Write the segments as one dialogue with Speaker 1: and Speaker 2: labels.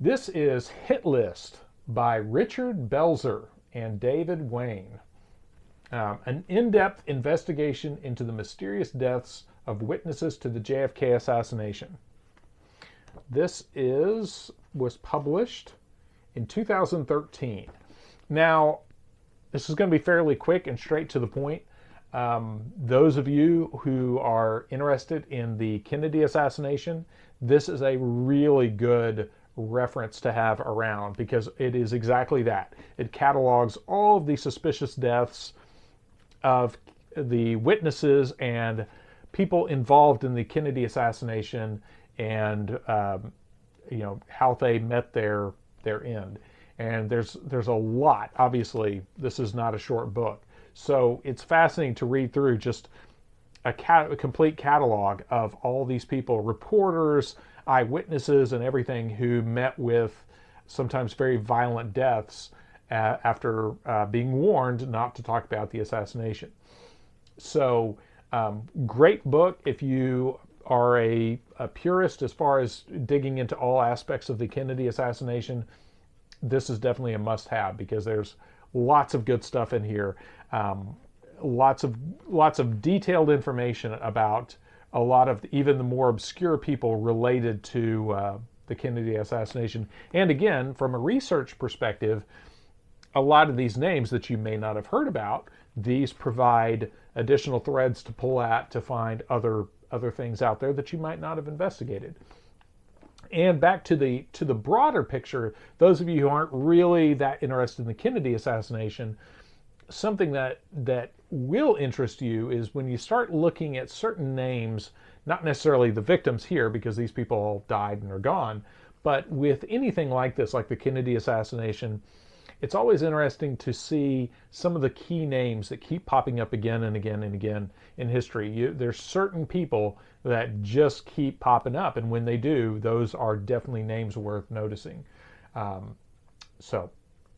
Speaker 1: This is Hit List by Richard Belzer and David Wayne. An in-depth investigation into the mysterious deaths of witnesses to the JFK assassination. This was published in 2013. Now, this is going to be fairly quick and straight to the point. Those of you who are interested in the Kennedy assassination, this is a really good reference to have around because it is exactly that. It catalogs all of the suspicious deaths of the witnesses and people involved in the Kennedy assassination and how they met their end. And there's a lot. Obviously, this is not a short book. So it's fascinating to read through just a complete catalog of all these people, reporters, eyewitnesses, and everything who met with sometimes very violent deaths after being warned not to talk about the assassination. So great book if you are a purist as far as digging into all aspects of the Kennedy assassination. This is definitely a must-have because there's lots of good stuff in here. Lots of detailed information about a lot of even the more obscure people related to the Kennedy assassination. And again, from a research perspective, a lot of these names that you may not have heard about, these provide additional threads to pull at to find other things out there that you might not have investigated. And back to the broader picture, those of you who aren't really that interested in the Kennedy assassination, something that will interest you is when you start looking at certain names, not necessarily the victims here because these people all died and are gone, but with anything like this, like the Kennedy assassination, it's always interesting to see some of the key names that keep popping up again and again and again in history. There's certain people that just keep popping up, and when they do, those are definitely names worth noticing. So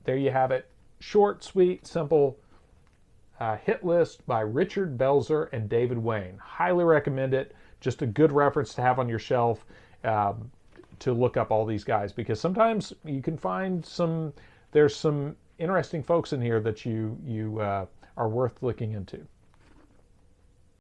Speaker 1: there you have it. Short, sweet, simple hit list by Richard Belzer and David Wayne. Highly recommend it. Just a good reference to have on your shelf to look up all these guys, because sometimes you can find there's some interesting folks in here that you are worth looking into.